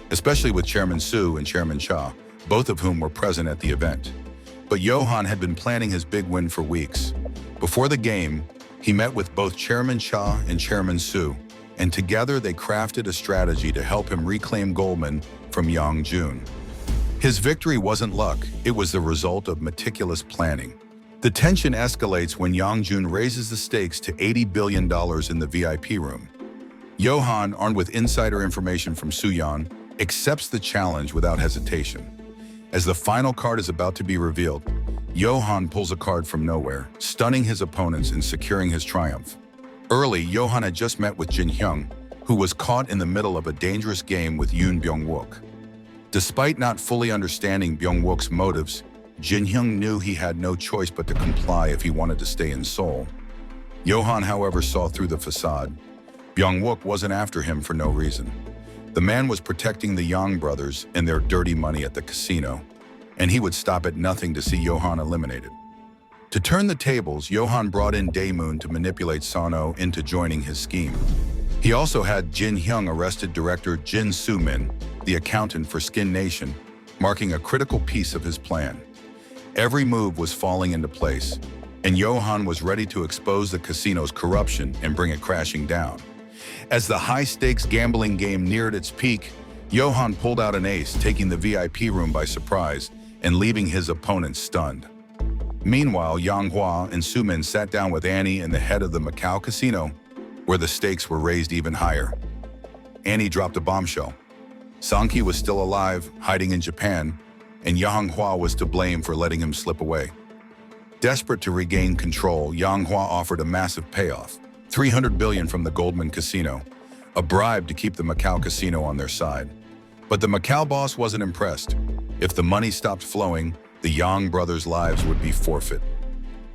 S1: especially with Chairman Soo and Chairman Cha, both of whom were present at the event. But Johan had been planning his big win for weeks. Before the game, he met with both Chairman Cha and Chairman Soo, and together they crafted a strategy to help him reclaim Goldman from Yang Jun. His victory wasn't luck, it was the result of meticulous planning. The tension escalates when Yang Jun raises the stakes to $80 billion in the VIP room. Johan, armed with insider information from Soo-yeon, accepts the challenge without hesitation. As the final card is about to be revealed, Johan pulls a card from nowhere, stunning his opponents and securing his triumph. Early, Johan had just met with Jin Hyung, who was caught in the middle of a dangerous game with Yoon Byung-wook. Despite not fully understanding Byung-wook's motives, Jin Hyung knew he had no choice but to comply if he wanted to stay in Seoul. Johan, however, saw through the facade. Byung-wook wasn't after him for no reason. The man was protecting the Yang brothers and their dirty money at the casino, and he would stop at nothing to see Johan eliminated. To turn the tables, Johan brought in Dae-moon to manipulate Sano into joining his scheme. He also had Jin Hyung arrested director Jin Soo-min, the accountant for Skin Nation, marking a critical piece of his plan. Every move was falling into place, and Johan was ready to expose the casino's corruption and bring it crashing down. As the high-stakes gambling game neared its peak, Johan pulled out an ace, taking the VIP room by surprise and leaving his opponent stunned. Meanwhile, Yang Hwa and Soo-min sat down with Annie and the head of the Macau casino, where the stakes were raised even higher. Annie dropped a bombshell. Sang-ki was still alive, hiding in Japan, and Yang Hwa was to blame for letting him slip away. Desperate to regain control, Yang Hwa offered a massive payoff, $300 billion from the Goldman Casino, a bribe to keep the Macau casino on their side. But the Macau boss wasn't impressed. If the money stopped flowing, the Yang brothers' lives would be forfeit.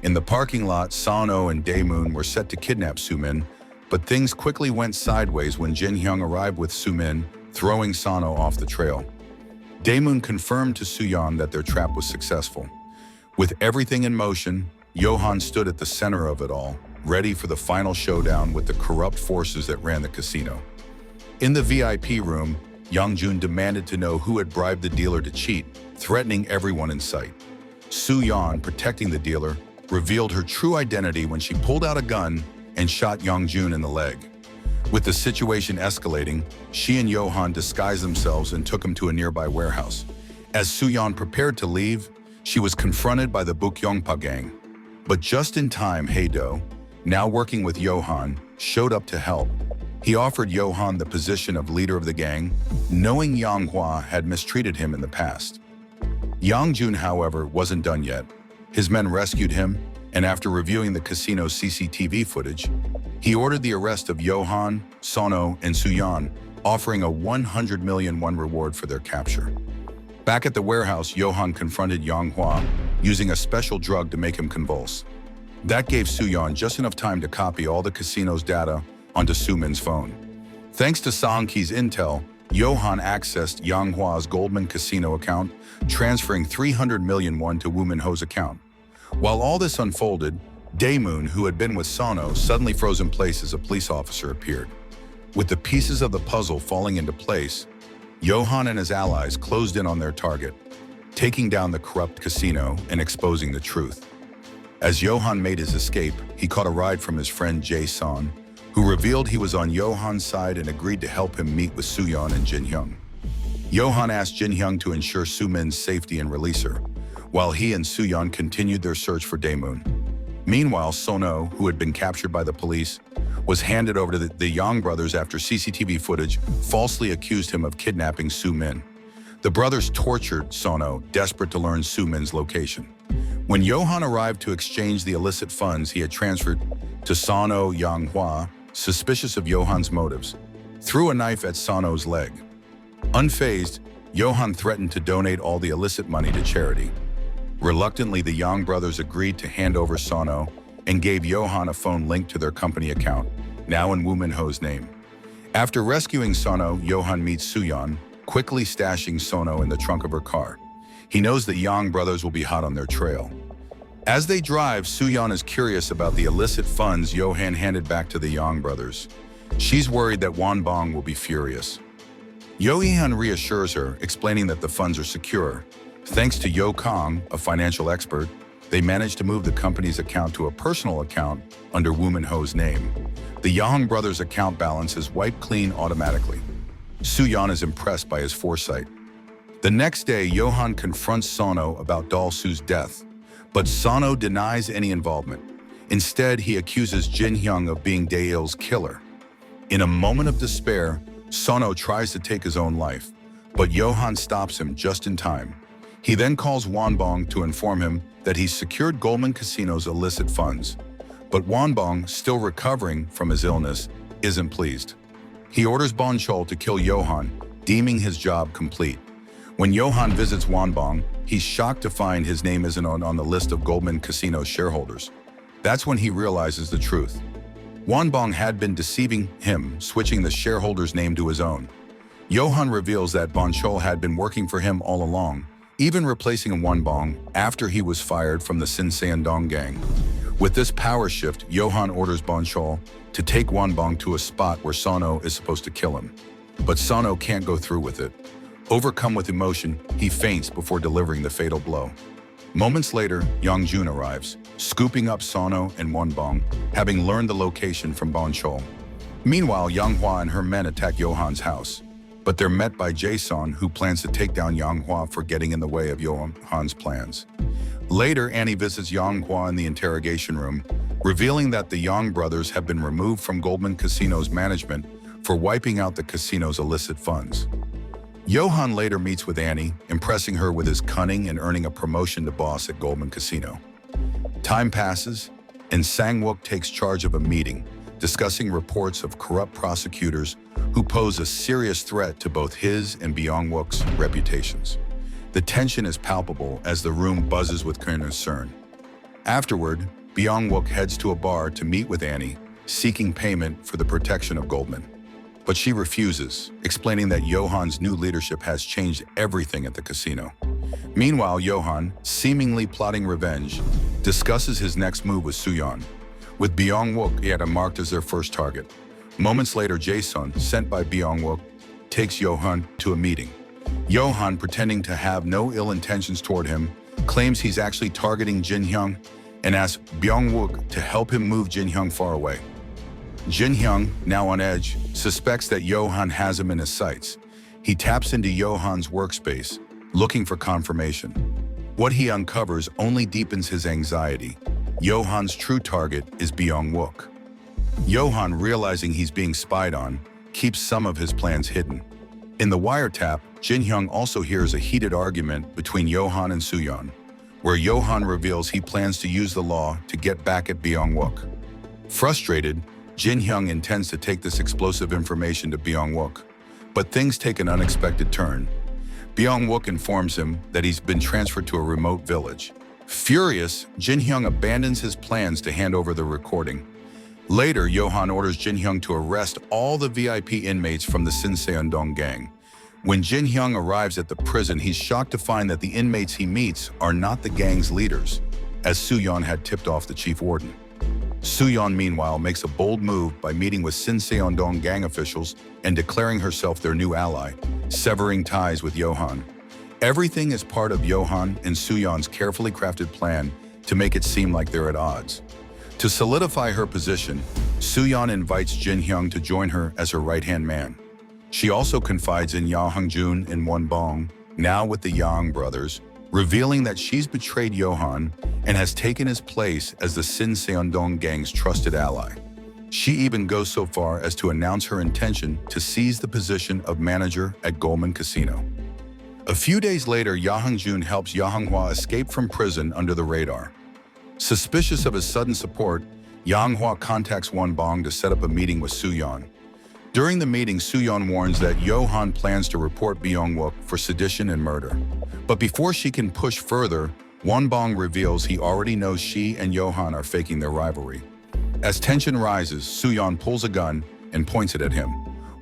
S1: In the parking lot, Sano and Dae-moon were set to kidnap Soo-min, but things quickly went sideways when Jin Hyung arrived with Soo-min, throwing Sano off the trail. Dae-moon confirmed to Soo-yeon that their trap was successful. With everything in motion, Johan stood at the center of it all, ready for the final showdown with the corrupt forces that ran the casino. In the VIP room, Yang Jun demanded to know who had bribed the dealer to cheat, threatening everyone in sight. Soo-yeon, protecting the dealer, revealed her true identity when she pulled out a gun and shot Yang Jun in the leg. With the situation escalating, she and Johan disguised themselves and took him to a nearby warehouse. As Soo-yeon prepared to leave, she was confronted by the Buk-yongpa gang. But just in time, Hae-do, now working with Johan, showed up to help. He offered Johan the position of leader of the gang, knowing Yang Hwa had mistreated him in the past. Yang Jun, however, wasn't done yet. His men rescued him, and after reviewing the casino's CCTV footage, he ordered the arrest of Johan, Sono, and Soo-yeon, offering a 100 million won reward for their capture. Back at the warehouse, Johan confronted Yang Hwa, using a special drug to make him convulse. That gave Soo-yeon just enough time to copy all the casino's data onto Soo-min's phone. Thanks to Song-ki's intel, Yo-han accessed Yang Hwa's Goldman Casino account, transferring 300 million won to Woo Min-ho's account. While all this unfolded, Dae-moon, who had been with Sono, suddenly froze in place as a police officer appeared. With the pieces of the puzzle falling into place, Yo-han and his allies closed in on their target, taking down the corrupt casino and exposing the truth. As Yo-han made his escape, he caught a ride from his friend Jae-son, who revealed he was on Yo-han's side and agreed to help him meet with Soo-yeon and Jin-hyung. Yo-han asked Jin-hyung to ensure Soo-min's safety and release her, while he and Soo-yeon continued their search for Dae-moon. Meanwhile, Sono, who had been captured by the police, was handed over to the Yang brothers after CCTV footage falsely accused him of kidnapping Soo-min. The brothers tortured Sono, desperate to learn Soo-min's location. When Yo-han arrived to exchange the illicit funds he had transferred to Sono, Yang Hwa, suspicious of Yo-han's motives, threw a knife at Sono's leg. Unfazed, Yo-han threatened to donate all the illicit money to charity. Reluctantly, the Yang brothers agreed to hand over Sono and gave Yo-han a phone linked to their company account, now in Woo Min-ho's name. After rescuing Sono, Yo-han meets Soo-yeon, quickly stashing Sono in the trunk of her car. He knows that Yang brothers will be hot on their trail. As they drive, Soo-yeon is curious about the illicit funds Yo-han handed back to the Yang brothers. She's worried that Won-bong will be furious. Yo-hee-hun reassures her, explaining that the funds are secure. Thanks to Yo-kong, a financial expert, they managed to move the company's account to a personal account under Woo Min-ho's name. The Yang brothers' account balance is wiped clean automatically. Soo-yeon is impressed by his foresight. The next day, Yo-han confronts Sono about Dal-soo's death, but Sono denies any involvement. Instead, he accuses Jin-hyung of being Dae-il's killer. In a moment of despair, Sono tries to take his own life, but Yo-han stops him just in time. He then calls Won-bong to inform him that he's secured Goldman Casino's illicit funds. But Won-bong, still recovering from his illness, isn't pleased. He orders Bon-chol to kill Yo-han, deeming his job complete. When Yo-han visits Won-bong, he's shocked to find his name isn't on the list of Goldman Casino's shareholders. That's when he realizes the truth. Won-bong had been deceiving him, switching the shareholder's name to his own. Yo-han reveals that Bon-chol had been working for him all along, even replacing Won-bong after he was fired from the Sinseon-dong gang. With this power shift, Yo-han orders Bon-chol to take Won-bong to a spot where Sono is supposed to kill him. But Sono can't go through with it. Overcome with emotion, he faints before delivering the fatal blow. Moments later, Young-jun arrives, scooping up Sono and Won-bong, having learned the location from Bon-chol. Meanwhile, Yang Hwa and her men attack Yo-han's house, but they're met by Jae-son, who plans to take down Yang Hwa for getting in the way of Yo-han's plans. Later, Annie visits Yang Hwa in the interrogation room, revealing that the Yang brothers have been removed from Goldman Casino's management for wiping out the casino's illicit funds. Yo-han later meets with Annie, impressing her with his cunning and earning a promotion to boss at Goldman Casino. Time passes, and Sang-wook takes charge of a meeting, discussing reports of corrupt prosecutors who pose a serious threat to both his and Byung-wook's reputations. The tension is palpable as the room buzzes with concern. Afterward, Byung-wook heads to a bar to meet with Annie, seeking payment for the protection of Goldman. But she refuses, explaining that Yo-han's new leadership has changed everything at the casino. Meanwhile, Yo-han, seemingly plotting revenge, discusses his next move with Soo-yeon, with Byung-wook yet marked as their first target. Moments later, Jae-son, sent by Byung-wook, takes Yo-han to a meeting. Yo-han, pretending to have no ill intentions toward him, claims he's actually targeting Jin-hyung and asks Byung-wook to help him move Jin-hyung far away. Jin-hyung, now on edge, suspects that Yo-han has him in his sights. He taps into Yo-han's workspace, looking for confirmation. What he uncovers only deepens his anxiety. Yo-han's true target is Byung-wook. Yo-han, realizing he's being spied on, keeps some of his plans hidden. In the wiretap, Jin-hyung also hears a heated argument between Yo-han and Soo-yeon, where Yo-han reveals he plans to use the law to get back at Byung-wook. Frustrated, Jin-hyung intends to take this explosive information to Byung-wook, but things take an unexpected turn. Byung-wook informs him that he's been transferred to a remote village, Furious, Jin-hyung abandons his plans to hand over the recording. Later, Johan orders Jin-hyung to arrest all the VIP inmates from the Sinseondong gang. When Jin-hyung arrives at the prison, he's shocked to find that the inmates he meets are not the gang's leaders, as Soo-yeon had tipped off the chief warden. Soo-yeon, meanwhile, makes a bold move by meeting with Sinseondong gang officials and declaring herself their new ally, severing ties with Johan. Everything is part of Johan and Soo-yeon's carefully crafted plan to make it seem like they're at odds. To solidify her position, Soo-yeon invites Jin-hyung to join her as her right-hand man. She also confides in Ya Hung-jun and Won-bong, now with the Yang brothers, revealing that she's betrayed Johan and has taken his place as the Sinseondong gang's trusted ally. She even goes so far as to announce her intention to seize the position of manager at Goldman Casino. A few days later, Ya Hung-jun helps Ya Hung-hwa escape from prison under the radar. Suspicious of his sudden support, Ya Hung-hwa contacts Won-bong to set up a meeting with Soo-yeon. During the meeting, Soo-yeon warns that Johan plans to report Byung-wook for sedition and murder. But before she can push further, Won-bong reveals he already knows she and Johan are faking their rivalry. As tension rises, Soo-yeon pulls a gun and points it at him.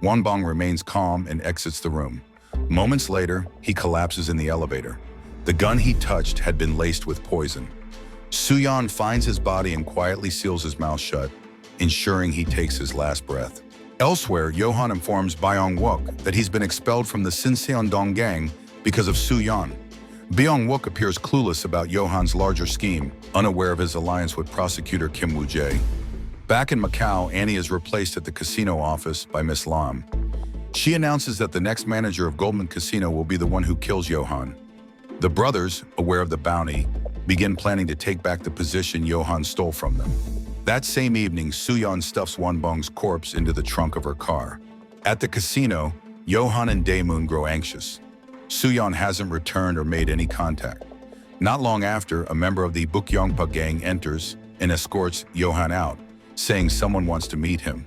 S1: Won-bong remains calm and exits the room. Moments later, he collapses in the elevator. The gun he touched had been laced with poison. Soo-yeon finds his body and quietly seals his mouth shut, ensuring he takes his last breath. Elsewhere, Johan informs Byung-wook that he's been expelled from the Sinseondong gang because of Soo-yeon. Byung-wook appears clueless about Johan's larger scheme, unaware of his alliance with prosecutor Kim Woo-jae. Back in Macau, Annie is replaced at the casino office by Miss Lam. She announces that the next manager of Goldman Casino will be the one who kills Johan. The brothers, aware of the bounty, begin planning to take back the position Johan stole from them. That same evening, Soo-yeon stuffs Won-bong's corpse into the trunk of her car. At the casino, Johan and Dae-moon grow anxious. Soo-yeon hasn't returned or made any contact. Not long after, a member of the Bukyeongpa gang enters and escorts Johan out, saying someone wants to meet him.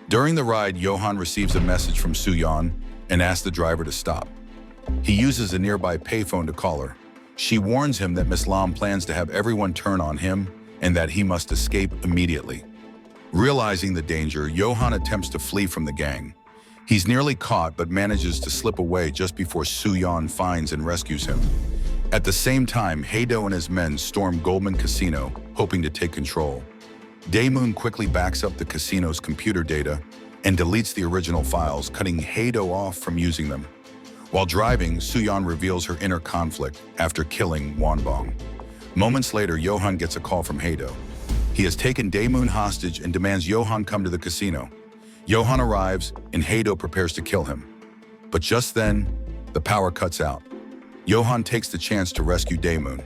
S1: During the ride, Johan receives a message from Soo-yeon and asks the driver to stop. He uses a nearby payphone to call her. She warns him that Miss Lam plans to have everyone turn on him and that he must escape immediately. Realizing the danger, Johan attempts to flee from the gang. He's nearly caught but manages to slip away just before Soo-yeon finds and rescues him. At the same time, Hae-do and his men storm Goldman Casino, hoping to take control. Dae-moon quickly backs up the casino's computer data and deletes the original files, cutting Hae-do off from using them. While driving, Soo-yeon reveals her inner conflict after killing Won-bong. Moments later, Johan gets a call from Hae-do. He has taken Dae-moon hostage and demands Johan come to the casino. Johan arrives and Hae-do prepares to kill him. But just then, the power cuts out. Johan takes the chance to rescue Dae-moon.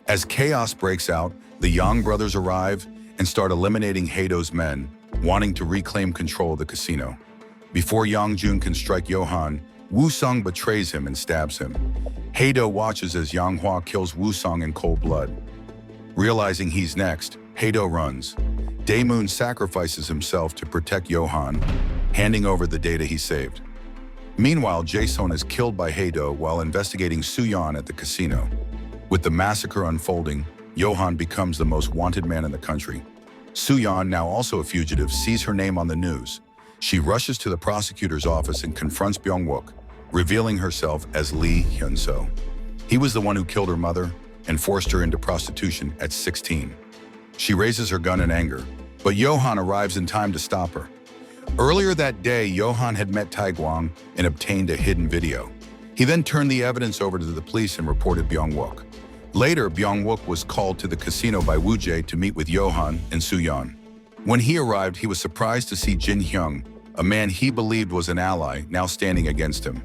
S1: As chaos breaks out, the Yang brothers arrive and start eliminating Hae-do's men, wanting to reclaim control of the casino. Before Yang-jun can strike Johan, Woo-sung betrays him and stabs him. Hae-do watches as Yang-hwa kills Woo-sung in cold blood. Realizing he's next, Hae-do runs. Dae-moon sacrifices himself to protect Johan, handing over the data he saved. Meanwhile, Jae-seon is killed by Hae-do while investigating Soo-yeon at the casino. With the massacre unfolding, Johan becomes the most wanted man in the country. Soo-yeon, now also a fugitive, sees her name on the news. She rushes to the prosecutor's office and confronts Byung-wook, revealing herself as Lee Hyun-soo. He was the one who killed her mother and forced her into prostitution at 16. She raises her gun in anger, but Johan arrives in time to stop her. Earlier that day, Johan had met Tae-gwang and obtained a hidden video. He then turned the evidence over to the police and reported Byung-wook. Later, Byung-wook was called to the casino by Woo-jae to meet with Johan and Soo-yeon. When he arrived, he was surprised to see Jin-hyung, a man he believed was an ally, now standing against him.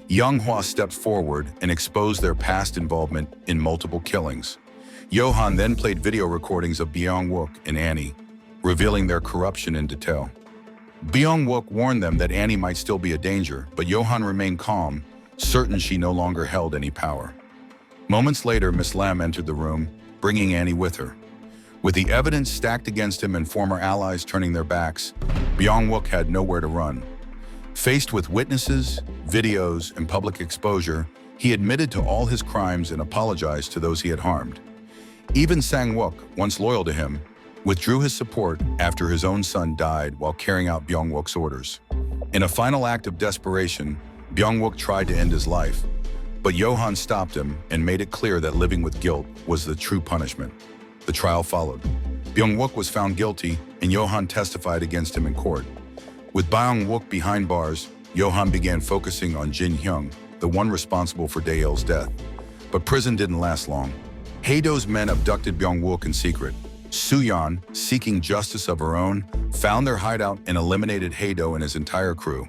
S1: Yang-hwa stepped forward and exposed their past involvement in multiple killings. Johan then played video recordings of Byung-wook and Annie, revealing their corruption in detail. Byung-wook warned them that Annie might still be a danger, but Johan remained calm, certain she no longer held any power. Moments later, Miss Lam entered the room, bringing Annie with her. With the evidence stacked against him and former allies turning their backs, Byung-wook had nowhere to run. Faced with witnesses, videos, and public exposure, he admitted to all his crimes and apologized to those he had harmed. Even Sang-wook, once loyal to him, withdrew his support after his own son died while carrying out Byung-wook's orders. In a final act of desperation, Byung-wook tried to end his life, but Yohan stopped him and made it clear that living with guilt was the true punishment. The trial followed. Byung-wook was found guilty, and Yohan testified against him in court. With Byung-wook behind bars, Yohan began focusing on Jin-hyung, the one responsible for Daeil's death. But prison didn't last long. Hae-do's men abducted Byung-wook in secret. Soo-yeon, seeking justice of her own, found their hideout and eliminated Hae-do and his entire crew.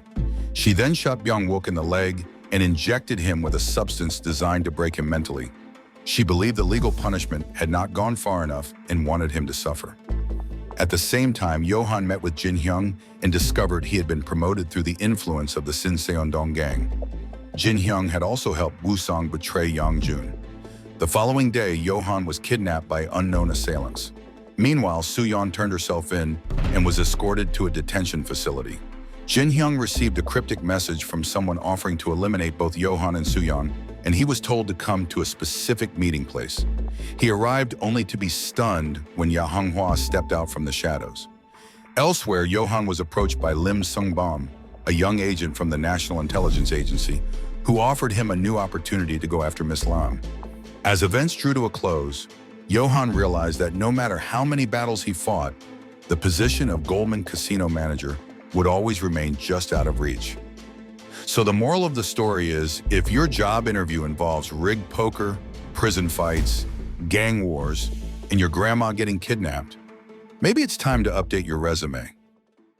S1: She then shot Byung-wook in the leg and injected him with a substance designed to break him mentally. She believed the legal punishment had not gone far enough and wanted him to suffer. At the same time, Yohan met with Jin-hyung and discovered he had been promoted through the influence of the Sinseondong gang. Jin-hyung had also helped Woo-sung betray Yang-jun. The following day, Yohan was kidnapped by unknown assailants. Meanwhile, Soo-yeon turned herself in and was escorted to a detention facility. Jin-hyung received a cryptic message from someone offering to eliminate both Yohan and Soo-yeon, and he was told to come to a specific meeting place. He arrived only to be stunned when Ya Hong-hwa stepped out from the shadows. Elsewhere, Yohan was approached by Lim Sung-bom, a young agent from the National Intelligence Agency, who offered him a new opportunity to go after Miss Lam. As events drew to a close, Yohan realized that no matter how many battles he fought, the position of Goldman casino manager would always remain just out of reach. So the moral of the story is, if your job interview involves rigged poker, prison fights, gang wars, and your grandma getting kidnapped, maybe it's time to update your resume.